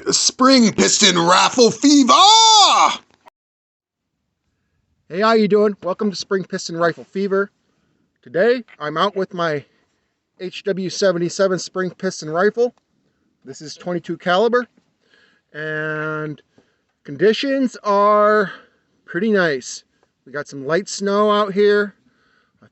Spring piston raffle fever! Hey, how you doing? Welcome to Spring Piston Rifle Fever. Today, I'm out with my HW77 spring piston rifle. This is 22 caliber, and conditions are pretty nice. We got some light snow out here,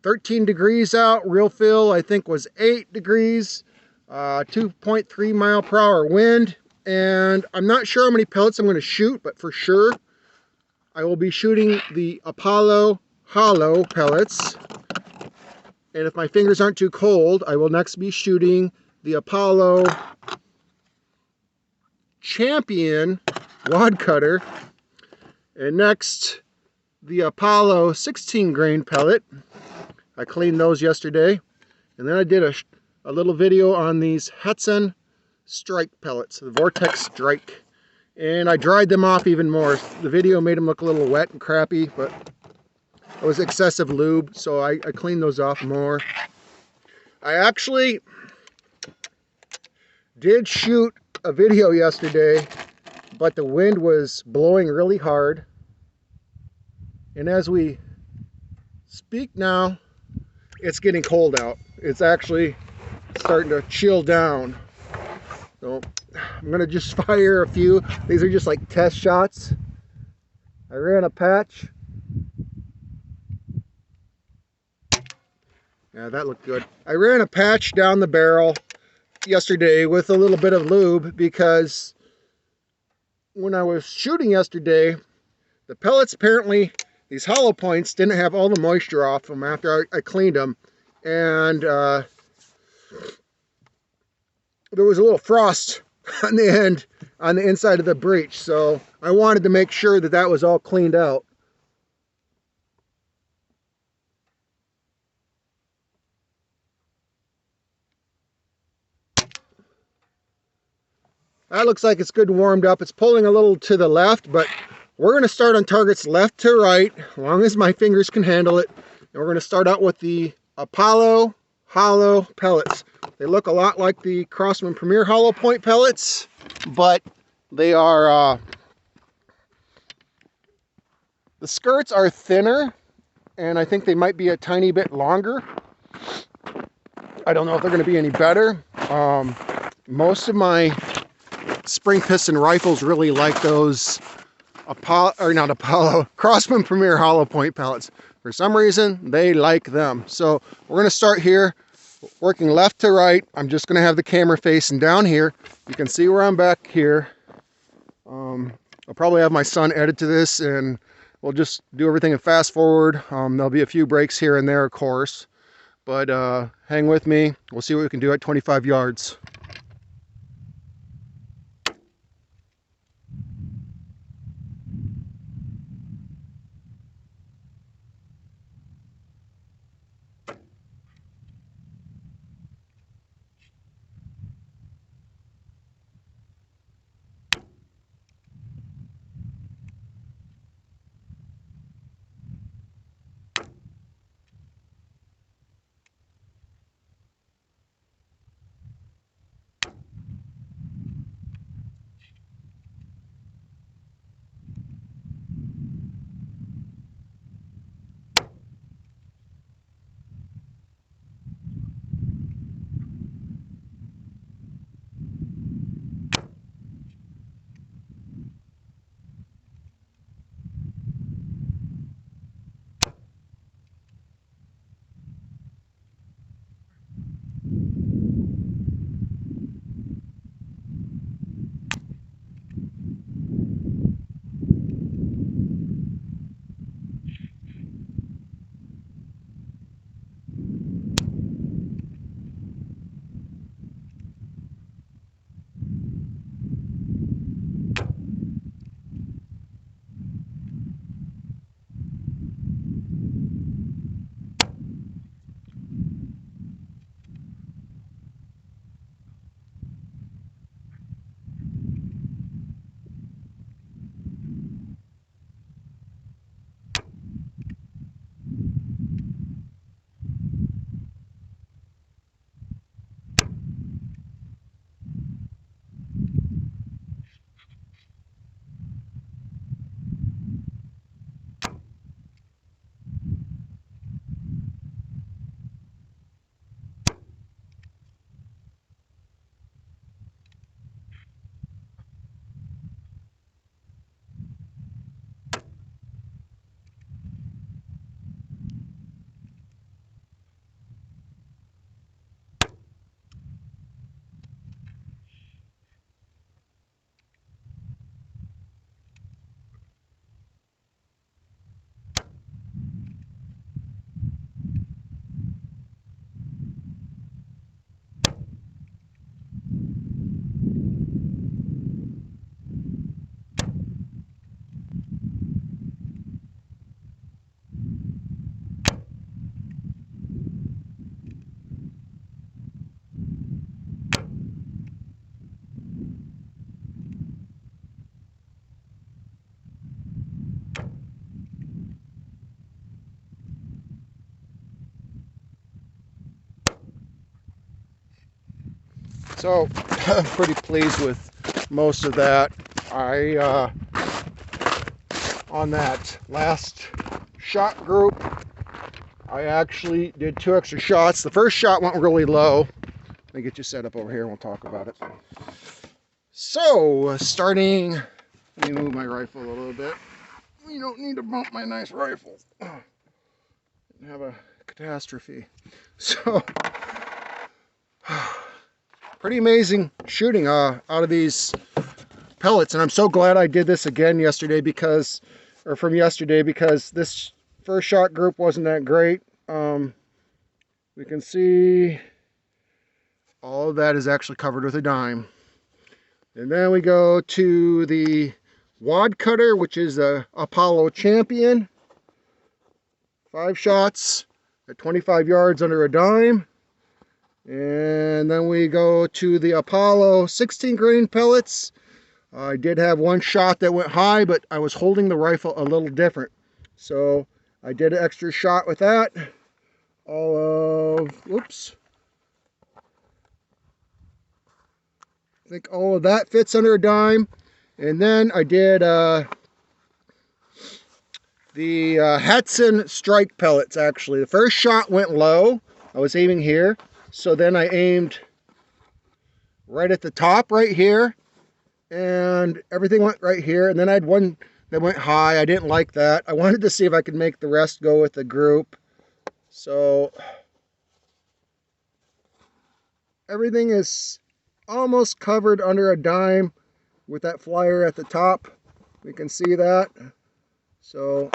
13 degrees out. Real feel, I think, was 8 degrees, 2.3 mile per hour wind, and I'm not sure how many pellets I'm going to shoot, but for sure, I will be shooting the Apolo Hollow pellets. And if my fingers aren't too cold, I will next be shooting the Apolo Champion wad cutter. And next, the Apolo 16 grain pellet. I cleaned those yesterday. And then I did a little video on these Hatsan strike pellets, the Vortex Strike. And I dried them off even more. The video made them look a little wet and crappy, but it was excessive lube, so I cleaned those off more. I actually did shoot a video yesterday, but the wind was blowing really hard. And as we speak now, it's getting cold out. It's actually starting to chill down. So I'm gonna just fire a few. These are just like test shots. I ran a patch. Yeah, that looked good. I ran a patch down the barrel yesterday with a little bit of lube because when I was shooting yesterday, the pellets apparently, these hollow points didn't have all the moisture off them after I cleaned them. And there was a little frost on the end, on the inside of the breech. So I wanted to make sure that that was all cleaned out. That looks like it's good and warmed up. It's pulling a little to the left, but we're going to start on targets left to right, as long as my fingers can handle it. And we're going to start out with the Apolo Hollow pellets. They look a lot like the Crosman Premier hollow point pellets, but they are, the skirts are thinner, and I think they might be a tiny bit longer. I don't know if they're going to be any better. Most of my spring piston rifles really like those Crosman Premier hollow point pellets. For some reason, they like them. So we're going to start here, working left to right. I'm just going to have the camera facing down here. You can see where I'm back here. I'll probably have my son edit to this, and we'll just do everything in fast forward. There'll be a few breaks here and there, of course. But hang with me. We'll see what we can do at 25 yards. So I'm pretty pleased with most of that. On that last shot group, I actually did 2 extra shots. The first shot went really low. Let me get you set up over here and we'll talk about it. So, starting, let me move my rifle a little bit. You don't need to bump my nice rifle. Have a catastrophe. So, pretty amazing shooting out of these pellets, and I'm so glad I did this again yesterday because this first shot group wasn't that great. We can see all of that is actually covered with a dime. And then we go to the wad cutter, which is a Apolo Champion. 5 shots at 25 yards under a dime. And then we go to the Apolo 16 grain pellets. I did have 1 shot that went high, but I was holding the rifle a little different. So I did an extra shot with that. I think all of that fits under a dime. And then I did the Hatsan strike pellets, actually. The first shot went low. I was aiming here. So then I aimed right at the top right here. And everything went right here. And then I had 1 that went high. I didn't like that. I wanted to see if I could make the rest go with the group. So everything is almost covered under a dime with that flyer at the top. We can see that. So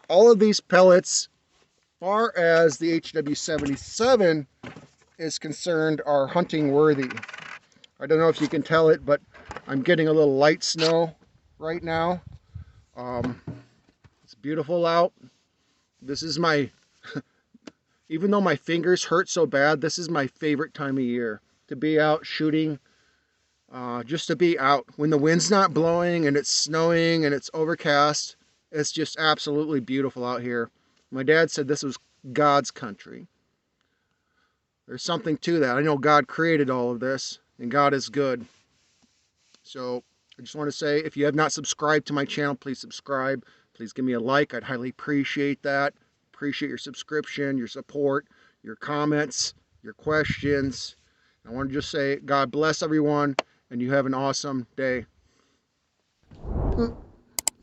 all of these pellets, far as the HW77 is concerned, are hunting worthy. I don't know if you can tell it, but I'm getting a little light snow right now. It's beautiful out. This is my, even though my fingers hurt so bad, this is my favorite time of year. To be out shooting, just to be out. When the wind's not blowing and it's snowing and it's overcast, it's just absolutely beautiful out here. My dad said this was God's country. There's something to that. I know God created all of this, and God is good. So I just want to say, if you have not subscribed to my channel, please subscribe. Please give me a like. I'd highly appreciate that. Appreciate your subscription, your support, your comments, your questions. I want to just say, God bless everyone, and you have an awesome day.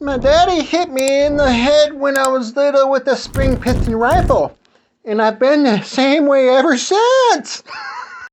My daddy hit me in the head when I was little with a spring piston rifle, and I've been the same way ever since.